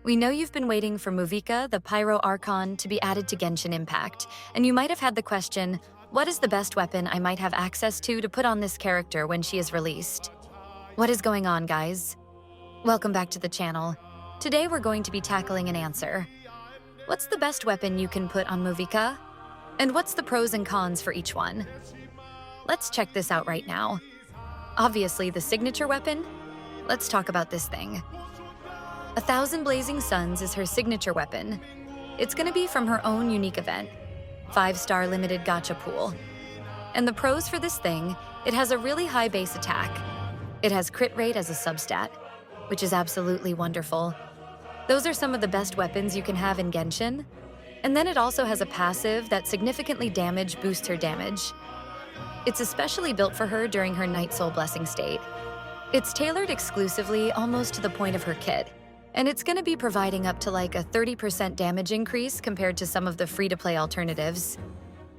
We know you've been waiting for Mavuika, the Pyro Archon, to be added to Genshin Impact, and you might have had the question, what is the best weapon I might have access to put on this character when she is released? What is going on, guys? Welcome back to the channel. Today we're going to be tackling an answer. What's the best weapon you can put on Mavuika? And what's the pros and cons for each one? Let's check this out right now. Obviously, the signature weapon? Let's talk about this thing. 1,000 Blazing Suns is her signature weapon. It's gonna be from her own unique event, 5-star limited gacha pool. And the pros for this thing, it has a really high base attack. It has crit rate as a substat, which is absolutely wonderful. Those are some of the best weapons you can have in Genshin. And then it also has a passive that significantly boosts her damage. It's especially built for her during her Night Soul Blessing state. It's tailored exclusively almost to the point of her kit. And it's gonna be providing up to like a 30% damage increase compared to some of the free-to-play alternatives.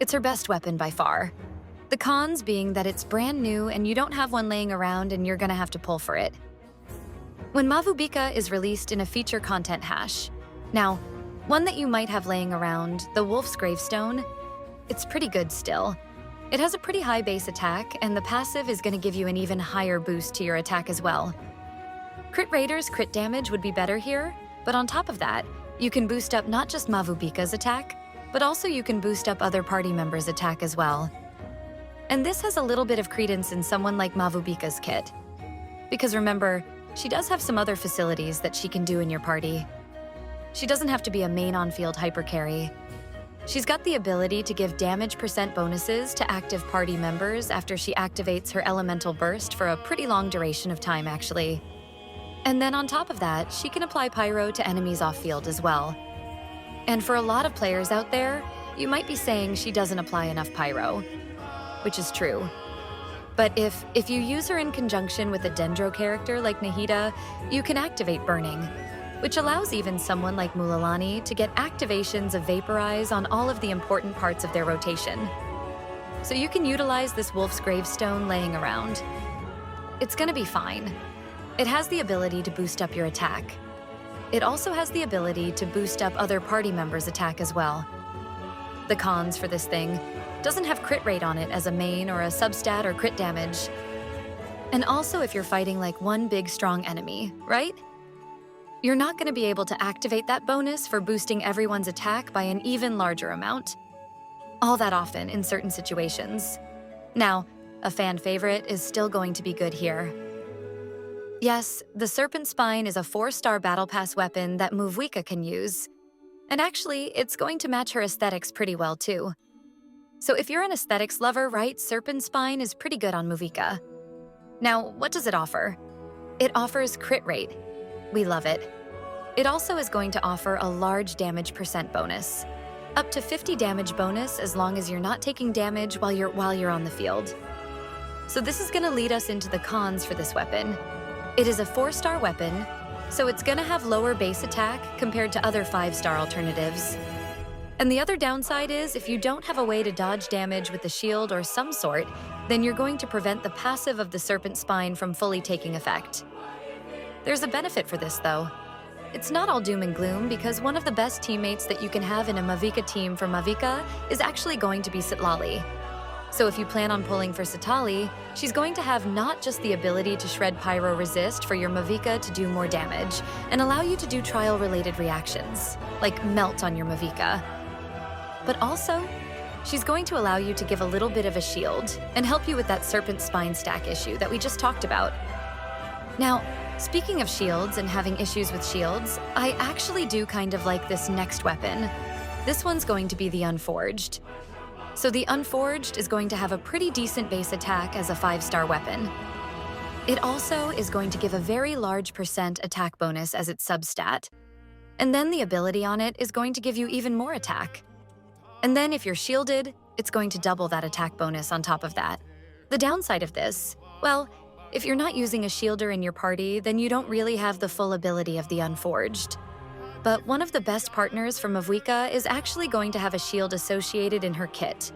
It's her best weapon by far. The cons being that it's brand new and you don't have one laying around and you're gonna have to pull for it. When Mavuika is released in a feature content hash. Now, one that you might have laying around, the Wolf's Gravestone, it's pretty good still. It has a pretty high base attack and the passive is gonna give you an even higher boost to your attack as well. Crit Raider's crit damage would be better here, but on top of that, you can boost up not just Mavuika's attack, but also you can boost up other party members' attack as well. And this has a little bit of credence in someone like Mavuika's kit. Because remember, she does have some other facilities that she can do in your party. She doesn't have to be a main on-field hyper carry. She's got the ability to give damage % bonuses to active party members after she activates her elemental burst for a pretty long duration of time, actually. And then on top of that, she can apply Pyro to enemies off-field as well. And for a lot of players out there, you might be saying she doesn't apply enough Pyro, which is true. But if you use her in conjunction with a Dendro character like Nahida, you can activate Burning, which allows even someone like Mulalani to get activations of Vaporize on all of the important parts of their rotation. So you can utilize this Wolf's Gravestone laying around. It's gonna be fine. It has the ability to boost up your attack. It also has the ability to boost up other party members' attack as well. The cons for this thing, doesn't have crit rate on it as a main or a substat or crit damage. And also if you're fighting like one big strong enemy, right? You're not gonna be able to activate that bonus for boosting everyone's attack by an even larger amount. All that often in certain situations. Now, a fan favorite is still going to be good here. Yes, the Serpent Spine is a 4-star Battle Pass weapon that Mavuika can use. And actually, it's going to match her aesthetics pretty well too. So if you're an aesthetics lover, right, Serpent Spine is pretty good on Mavuika. Now, what does it offer? It offers crit rate. We love it. It also is going to offer a large damage % bonus. Up to 50 damage bonus as long as you're not taking damage while you're on the field. So this is gonna lead us into the cons for this weapon. It is a 4-star weapon, so it's gonna have lower base attack compared to other 5-star alternatives. And the other downside is if you don't have a way to dodge damage with a shield or some sort, then you're going to prevent the passive of the Serpent Spine from fully taking effect. There's a benefit for this though. It's not all doom and gloom because one of the best teammates that you can have in a Mavuika team for Mavuika is actually going to be Citlali. So if you plan on pulling for Citlali, she's going to have not just the ability to shred Pyro Resist for your Mavuika to do more damage and allow you to do trial-related reactions, like melt on your Mavuika. But also, she's going to allow you to give a little bit of a shield and help you with that Serpent Spine stack issue that we just talked about. Now, speaking of shields and having issues with shields, I actually do kind of like this next weapon. This one's going to be the Unforged. So the Unforged is going to have a pretty decent base attack as a 5-star weapon. It also is going to give a very large % attack bonus as its substat. And then the ability on it is going to give you even more attack. And then if you're shielded, it's going to double that attack bonus on top of that. The downside of this, well, if you're not using a shielder in your party, then you don't really have the full ability of the Unforged. But one of the best partners for Mavuika is actually going to have a shield associated in her kit.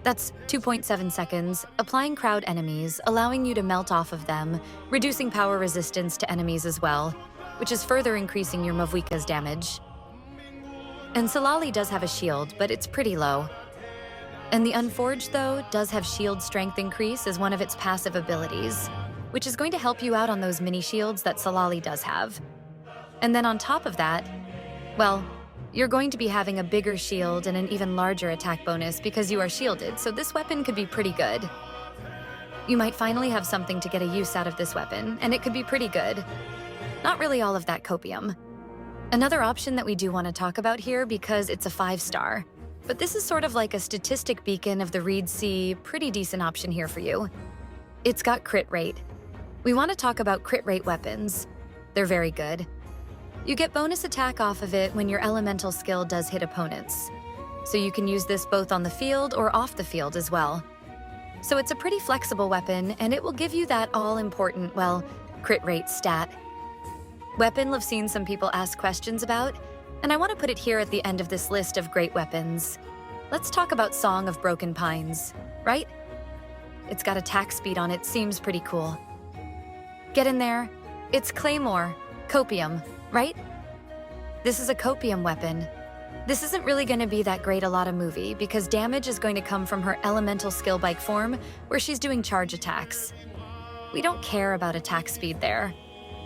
That's 2.7 seconds, applying crowd enemies, allowing you to melt off of them, reducing power resistance to enemies as well, which is further increasing your Mavuika's damage. And Silali does have a shield, but it's pretty low. And the Unforged, though, does have shield strength increase as one of its passive abilities, which is going to help you out on those mini shields that Silali does have. And then on top of that, well, you're going to be having a bigger shield and an even larger attack bonus because you are shielded, so this weapon could be pretty good. You might finally have something to get a use out of this weapon, and it could be pretty good. Not really all of that copium. Another option that we do want to talk about here because it's a 5-star, but this is sort of like a statistic beacon of the Reed C, pretty decent option here for you. It's got crit rate. We want to talk about crit rate weapons. They're very good. You get bonus attack off of it when your elemental skill does hit opponents. So you can use this both on the field or off the field as well. So it's a pretty flexible weapon, and it will give you that all-important, well, crit rate stat. Weapon I've seen some people ask questions about, and I want to put it here at the end of this list of great weapons. Let's talk about Song of Broken Pines, right? It's got attack speed on it, seems pretty cool. Get in there. It's Claymore, Copium, right? This is a Copium weapon. This isn't really going to be that great a lot of movie because damage is going to come from her elemental skill bike form where she's doing charge attacks. We don't care about attack speed there.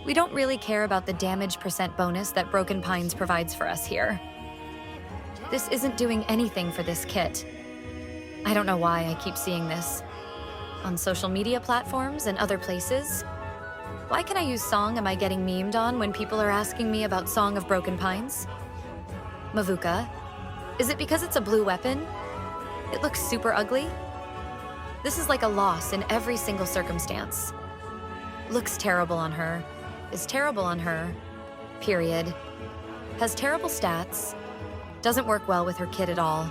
We don't really care about the damage % bonus that Broken Pines provides for us here. This isn't doing anything for this kit. I don't know why I keep seeing this. On social media platforms and other places. Why can I use Song am I getting memed on when people are asking me about Song of Broken Pines? Mavuika. Is it because it's a blue weapon? It looks super ugly? This is like a loss in every single circumstance. Looks terrible on her. Is terrible on her. Period. Has terrible stats. Doesn't work well with her kit at all.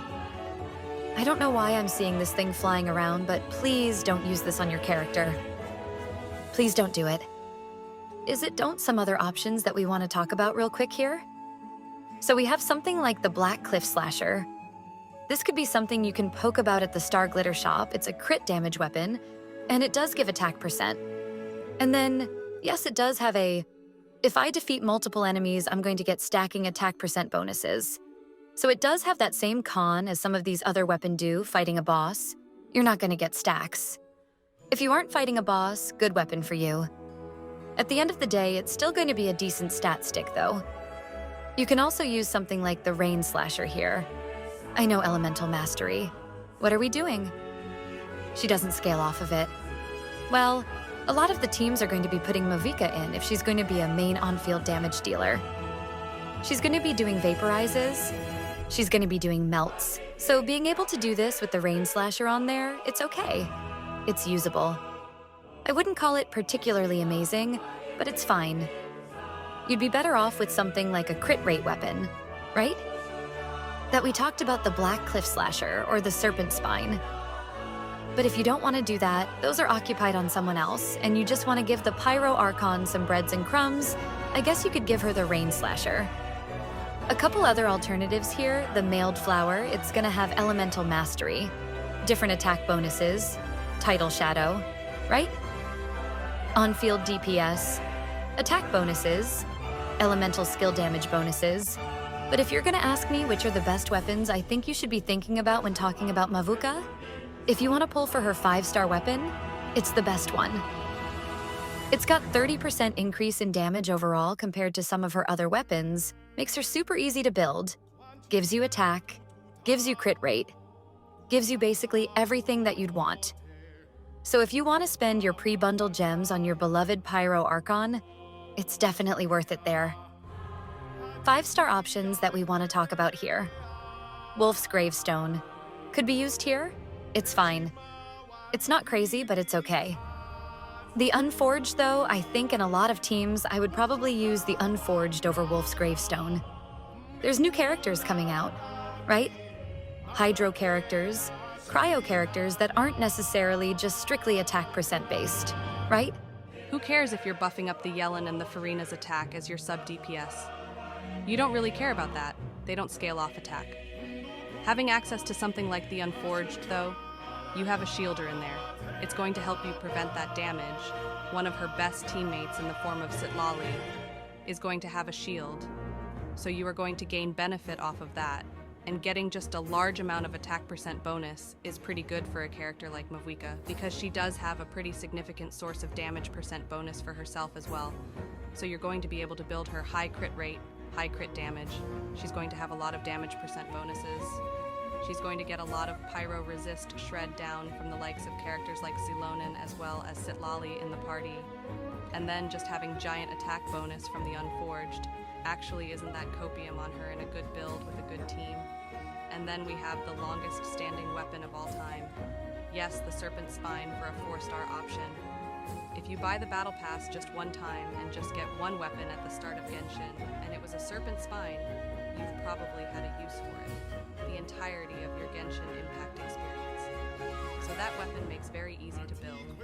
I don't know why I'm seeing this thing flying around, but please don't use this on your character. Please don't do it. Don't some other options that we want to talk about real quick here? So we have something like the Black Cliff Slasher. This could be something you can poke about at the Star Glitter shop. It's a crit damage weapon, and it does give attack %. And then, yes, it does have if I defeat multiple enemies, I'm going to get stacking attack % bonuses. So it does have that same con as some of these other weapons do, fighting a boss. You're not going to get stacks. If you aren't fighting a boss, good weapon for you. At the end of the day, it's still going to be a decent stat stick, though. You can also use something like the Rain Slasher here. I know Elemental Mastery. What are we doing? She doesn't scale off of it. Well, a lot of the teams are going to be putting Mavuika in if she's going to be a main on-field damage dealer. She's going to be doing vaporizes. She's going to be doing melts. So being able to do this with the Rain Slasher on there, it's okay. It's usable. I wouldn't call it particularly amazing, but it's fine. You'd be better off with something like a crit rate weapon, right? That we talked about the Black Cliff Slasher or the Serpent Spine. But if you don't want to do that, those are occupied on someone else, and you just want to give the Pyro Archon some breads and crumbs, I guess you could give her the Rain Slasher. A couple other alternatives here, the Mailed Flower, it's gonna have Elemental Mastery, different attack bonuses, Tidal Shadow, right? On-field DPS, attack bonuses, elemental skill damage bonuses. But if you're gonna ask me which are the best weapons I think you should be thinking about when talking about Mavuika, if you want to pull for her 5-star weapon, it's the best one. It's got 30% increase in damage overall compared to some of her other weapons, makes her super easy to build, gives you attack, gives you crit rate, gives you basically everything that you'd want. So if you want to spend your pre-bundled gems on your beloved Pyro Archon, it's definitely worth it there. 5-star options that we want to talk about here. Wolf's Gravestone. Could be used here? It's fine. It's not crazy, but it's okay. The Unforged, though, I think in a lot of teams, I would probably use the Unforged over Wolf's Gravestone. There's new characters coming out, right? Hydro characters, cryo characters that aren't necessarily just strictly attack % based, right? Who cares if you're buffing up the Yellen and the Farina's attack as your sub DPS? You don't really care about that. They don't scale off attack. Having access to something like the Unforged, though, you have a shielder in there. It's going to help you prevent that damage. One of her best teammates in the form of Sitlali. is going to have a shield, so you are going to gain benefit off of that, and getting just a large amount of attack percent bonus is pretty good for a character like Mavuika, because she does have a pretty significant source of damage percent bonus for herself as well. So you're going to be able to build her high crit rate, high crit damage. She's going to have a lot of damage percent bonuses. She's going to get a lot of pyro resist shred down from the likes of characters like Zilonin as well as Sitlali in the party. And then just having giant attack bonus from the Unforged actually isn't that copium on her in a good build with a good team. And then we have the longest standing weapon of all time. Yes, the Serpent Spine for a 4-star option. If you buy the Battle Pass just one time and just get one weapon at the start of Genshin, and it was a Serpent Spine, you've probably had a use for it the entirety of your Genshin Impact experience. So that weapon makes very easy to build.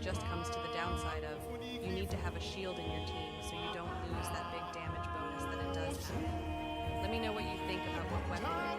Just comes to the downside of, you need to have a shield in your team so you don't lose that big damage bonus that it does have. Let me know what you think about what weapon